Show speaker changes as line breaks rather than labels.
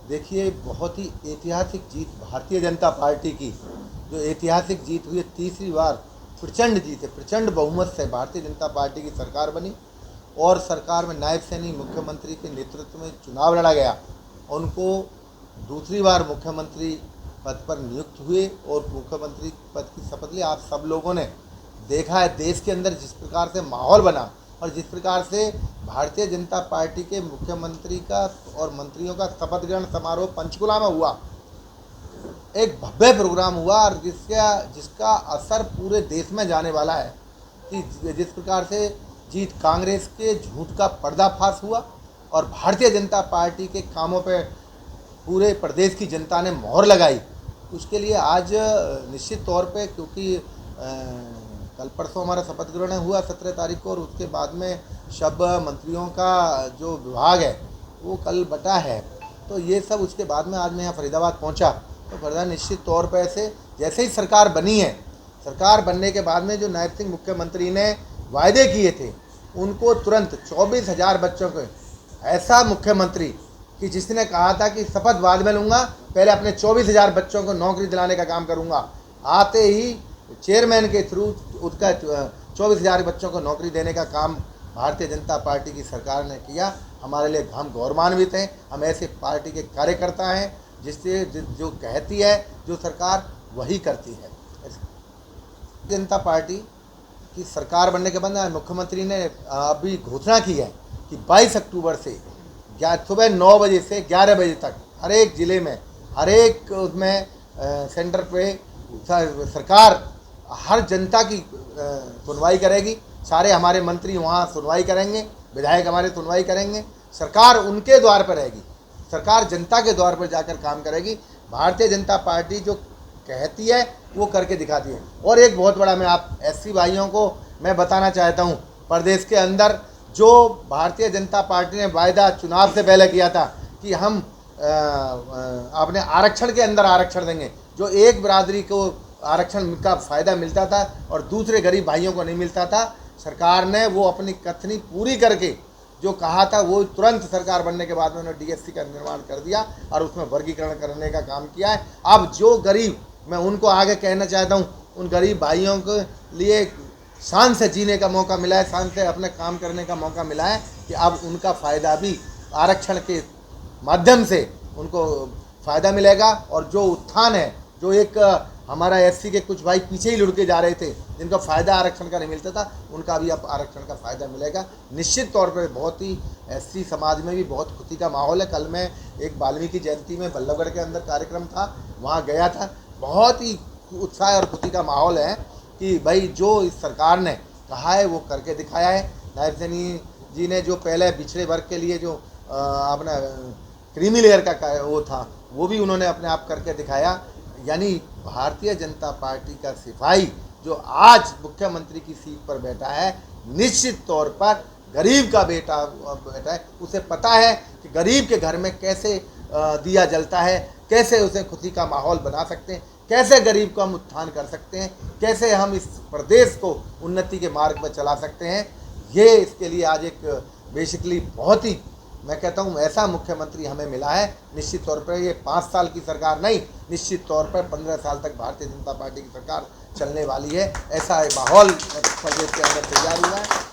देखिए, बहुत ही ऐतिहासिक जीत भारतीय जनता पार्टी की, जो ऐतिहासिक जीत हुई है, तीसरी बार प्रचंड जीत है, प्रचंड बहुमत से भारतीय जनता पार्टी की सरकार बनी और सरकार में नायब सैनी मुख्यमंत्री के नेतृत्व में चुनाव लड़ा गया। उनको दूसरी बार मुख्यमंत्री पद पर नियुक्त हुए और मुख्यमंत्री पद की शपथ ली। आप सब लोगों ने देखा है देश के अंदर जिस प्रकार से माहौल बना और जिस प्रकार से भारतीय जनता पार्टी के मुख्यमंत्री का और मंत्रियों का शपथ ग्रहण समारोह पंचकुला में हुआ, एक भव्य प्रोग्राम हुआ और जिसका असर पूरे देश में जाने वाला है कि जिस प्रकार से जीत कांग्रेस के झूठ का पर्दाफाश हुआ और भारतीय जनता पार्टी के कामों पे पूरे प्रदेश की जनता ने मोहर लगाई। उसके लिए आज निश्चित तौर पे, क्योंकि कल परसों हमारा शपथ ग्रहण हुआ 17 तारीख को और उसके बाद में सब मंत्रियों का जो विभाग है वो कल बटा है, तो ये सब उसके बाद में आज मैं यहाँ फरीदाबाद पहुँचा। तो फरीदाबाद निश्चित तौर पर जैसे ही सरकार बनी है, सरकार बनने के बाद में जो नायब सिंह मुख्यमंत्री ने वायदे किए थे उनको तुरंत 24,000 बच्चों को, ऐसा मुख्यमंत्री कि जिसने कहा था कि शपथ बाद में लूँगा, पहले अपने 24,000 बच्चों को नौकरी दिलाने का काम करूँगा, आते ही चेयरमैन के थ्रू उसका 24,000 बच्चों को नौकरी देने का काम भारतीय जनता पार्टी की सरकार ने किया। हमारे लिए हम गौरवान्वित हैं, हम ऐसे पार्टी के कार्यकर्ता हैं जिससे जो कहती है जो सरकार वही करती है। जनता पार्टी की सरकार बनने के बाद मुख्यमंत्री ने अभी घोषणा की है कि 22 अक्टूबर से सुबह 9 बजे से 11 बजे तक हर एक ज़िले में, हर एक उसमें सेंटर पे सरकार हर जनता की सुनवाई करेगी। सारे हमारे मंत्री वहाँ सुनवाई करेंगे, विधायक हमारे सुनवाई करेंगे, सरकार उनके द्वार पर रहेगी, सरकार जनता के द्वार पर जाकर काम करेगी। भारतीय जनता पार्टी जो कहती है वो करके दिखाती है। और एक बहुत बड़ा मैं आप एससी भाइयों को मैं बताना चाहता हूँ, प्रदेश के अंदर जो भारतीय जनता पार्टी ने वायदा चुनाव से पहले किया था कि हम अपने आरक्षण के अंदर आरक्षण देंगे, जो एक बिरादरी को आरक्षण का फ़ायदा मिलता था और दूसरे गरीब भाइयों को नहीं मिलता था, सरकार ने वो अपनी कथनी पूरी करके जो कहा था वो तुरंत सरकार बनने के बाद में उन्होंने डीएससी का निर्माण कर दिया और उसमें वर्गीकरण करने का काम किया है। अब जो गरीब, मैं उनको आगे कहना चाहता हूँ, उन गरीब भाइयों के लिए शान से जीने का मौका मिला है, शान से अपने काम करने का मौका मिला है कि अब उनका फ़ायदा भी आरक्षण के माध्यम से उनको फ़ायदा मिलेगा। और जो उत्थान है, जो एक हमारा एससी के कुछ भाई पीछे ही लुढ़के जा रहे थे जिनका फ़ायदा आरक्षण का नहीं मिलता था, उनका भी अब आरक्षण का फ़ायदा मिलेगा। निश्चित तौर पर बहुत ही एससी समाज में भी बहुत खुशी का माहौल है। कल मैं एक वाल्मीकि जयंती में बल्लभगढ़ के अंदर कार्यक्रम था, वहाँ गया था, बहुत ही उत्साह और खुशी का माहौल है कि भाई जो इस सरकार ने कहा है वो करके दिखाया है। नायब सैनी जी ने जो पहले पिछड़े वर्ग के लिए जो अपना क्रीमी लेयर का वो था वो भी उन्होंने अपने आप करके दिखाया। यानी भारतीय जनता पार्टी का सिपाही जो आज मुख्यमंत्री की सीट पर बैठा है, निश्चित तौर पर गरीब का बेटा है, उसे पता है कि गरीब के घर में कैसे दिया जलता है, कैसे उसे खुशी का माहौल बना सकते हैं, कैसे गरीब को हम उत्थान कर सकते हैं, कैसे हम इस प्रदेश को उन्नति के मार्ग पर चला सकते हैं। ये इसके लिए आज एक बेसिकली बहुत ही, मैं कहता हूँ, ऐसा मुख्यमंत्री हमें मिला है। निश्चित तौर पर ये 5 साल की सरकार नहीं, निश्चित तौर पर 15 साल तक भारतीय जनता पार्टी की सरकार चलने वाली है। ऐसा माहौल प्रदेश के अंदर तैयार हुआ है।